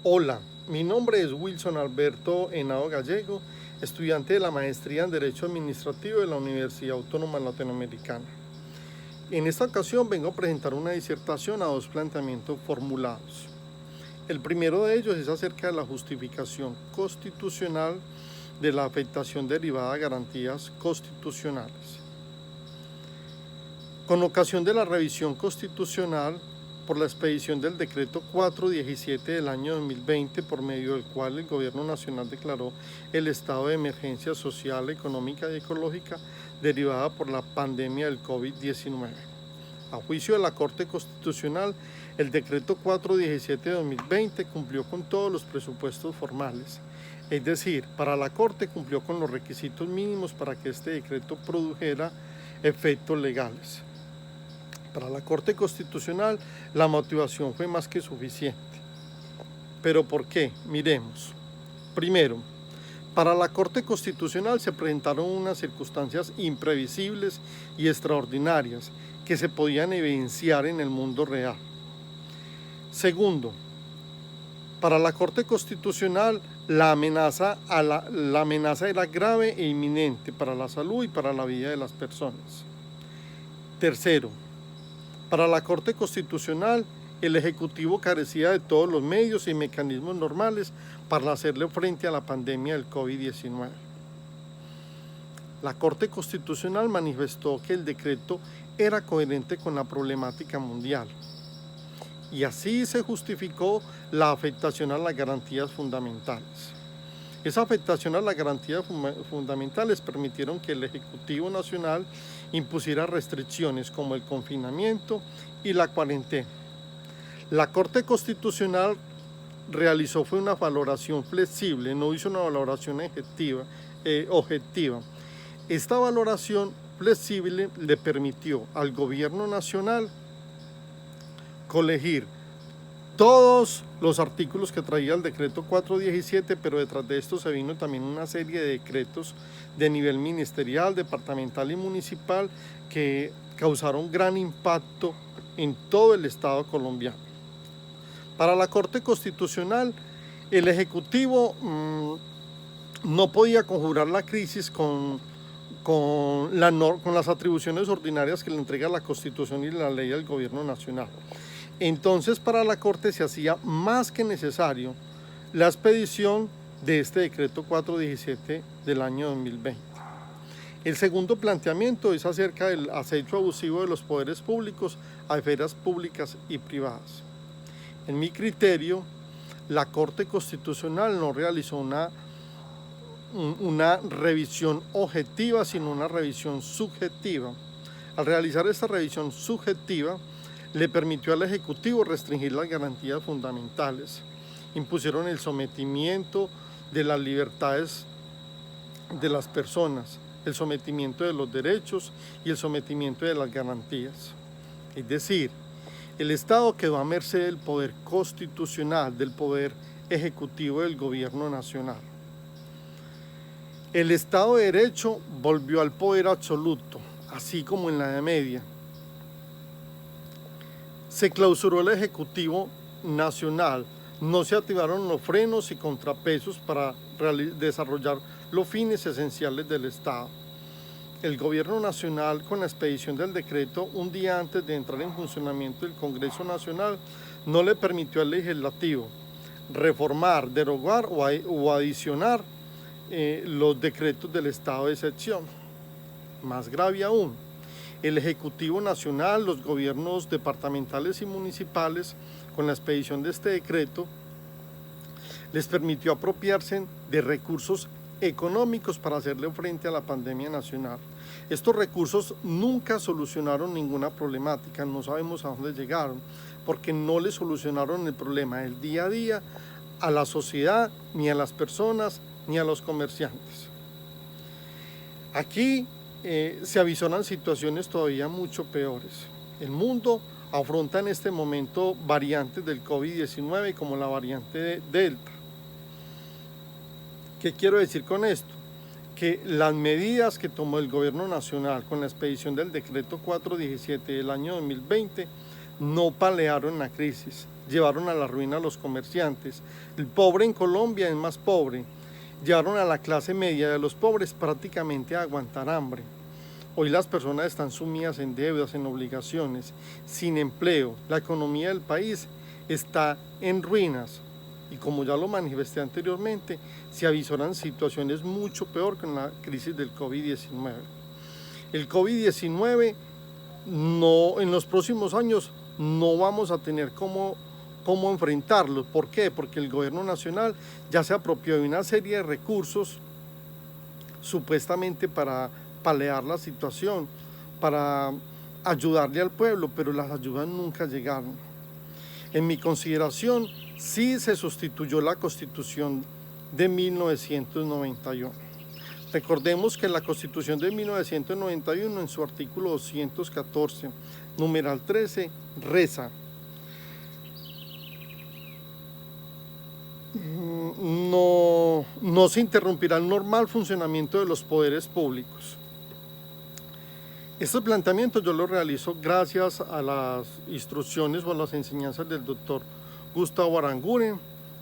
Hola, mi nombre es Wilson Alberto Henao Gallego, estudiante de la maestría en Derecho Administrativo de la Universidad Autónoma Latinoamericana. En esta ocasión vengo a presentar una disertación a dos planteamientos formulados. El primero de ellos es acerca de la justificación constitucional de la afectación derivada a garantías constitucionales. Con ocasión de la revisión constitucional por la expedición del decreto 417 del año 2020, por medio del cual el Gobierno Nacional declaró el estado de emergencia social, económica y ecológica derivada por la pandemia del COVID-19. A juicio de la Corte Constitucional, el decreto 417 de 2020 cumplió con todos los presupuestos formales. Es decir, para la Corte cumplió con los requisitos mínimos para que este decreto produjera efectos legales. Para la Corte Constitucional, la motivación fue más que suficiente. ¿Pero por qué? Miremos. Primero, para la Corte Constitucional se presentaron unas circunstancias imprevisibles y extraordinarias que se podían evidenciar en el mundo real. Segundo, para la Corte Constitucional la amenaza era grave e inminente para la salud y para la vida de las personas. Tercero, para la Corte Constitucional, el Ejecutivo carecía de todos los medios y mecanismos normales para hacerle frente a la pandemia del COVID-19. La Corte Constitucional manifestó que el decreto era coherente con la problemática mundial y así se justificó la afectación a las garantías fundamentales. Esa afectación a las garantías fundamentales permitieron que el Ejecutivo Nacional impusiera restricciones como el confinamiento y la cuarentena. La Corte Constitucional realizó una valoración flexible, no hizo una valoración objetiva. Esta valoración flexible le permitió al Gobierno Nacional colegir todos los artículos que traía el decreto 417, pero detrás de esto se vino también una serie de decretos de nivel ministerial, departamental y municipal que causaron gran impacto en todo el Estado colombiano. Para la Corte Constitucional, el Ejecutivo no podía conjurar la crisis con las atribuciones ordinarias que le entrega la Constitución y la ley al Gobierno Nacional. Entonces, para la Corte se hacía más que necesario la expedición de este decreto 417 del año 2020. El segundo planteamiento es acerca del acecho abusivo de los poderes públicos a esferas públicas y privadas. En mi criterio, la Corte Constitucional no realizó una revisión objetiva, sino una revisión subjetiva. Al realizar esta revisión subjetiva, le permitió al Ejecutivo restringir las garantías fundamentales. Impusieron el sometimiento de las libertades de las personas, el sometimiento de los derechos y el sometimiento de las garantías. Es decir, el Estado quedó a merced del poder constitucional, del poder ejecutivo del Gobierno Nacional. El Estado de Derecho volvió al poder absoluto, así como en la Edad Media. Se clausuró el Ejecutivo Nacional, no se activaron los frenos y contrapesos para desarrollar los fines esenciales del Estado. El Gobierno Nacional, con la expedición del decreto un día antes de entrar en funcionamiento del Congreso Nacional, no le permitió al Legislativo reformar, derogar o adicionar los decretos del estado de excepción. Más grave aún, el Ejecutivo Nacional, los gobiernos departamentales y municipales, con la expedición de este decreto, les permitió apropiarse de recursos económicos para hacerle frente a la pandemia nacional. Estos recursos nunca solucionaron ninguna problemática, no sabemos a dónde llegaron, porque no le solucionaron el problema del día a día a la sociedad, ni a las personas, ni a los comerciantes. Aquí se avisoran situaciones todavía mucho peores. El mundo afronta en este momento variantes del COVID-19 como la variante Delta. ¿Qué quiero decir con esto? Que las medidas que tomó el Gobierno Nacional con la expedición del decreto 417 del año 2020 no paliaron la crisis, llevaron a la ruina a los comerciantes. El pobre en Colombia es más pobre. Llevaron a la clase media de los pobres prácticamente a aguantar hambre. Hoy las personas están sumidas en deudas, en obligaciones, sin empleo. La economía del país está en ruinas. Y como ya lo manifesté anteriormente, se avisoran situaciones mucho peor con la crisis del COVID-19. El COVID-19 en los próximos años no vamos a tener cómo enfrentarlo. ¿Por qué? Porque el gobierno nacional ya se apropió de una serie de recursos supuestamente para paliar la situación, para ayudarle al pueblo, pero las ayudas nunca llegaron. En mi consideración, sí se sustituyó la Constitución de 1991. Recordemos que la Constitución de 1991, en su artículo 214, numeral 13, reza: no se interrumpirá el normal funcionamiento de los poderes públicos. Estos planteamientos yo los realizo gracias a las instrucciones o a las enseñanzas del doctor Gustavo Aranguren,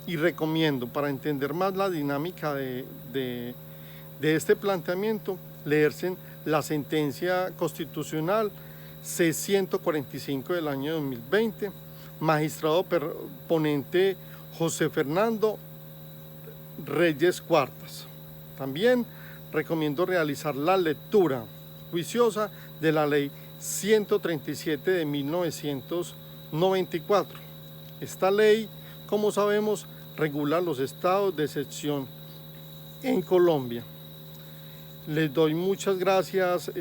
y recomiendo, para entender más la dinámica de este planteamiento, leerse la sentencia constitucional C-145 del año 2020, magistrado ponente José Fernando Reyes Cuartas. También recomiendo realizar la lectura juiciosa de la ley 137 de 1994. Esta ley, como sabemos, regula los estados de excepción en Colombia. Les doy muchas gracias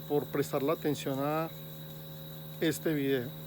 por prestar la atención a este video.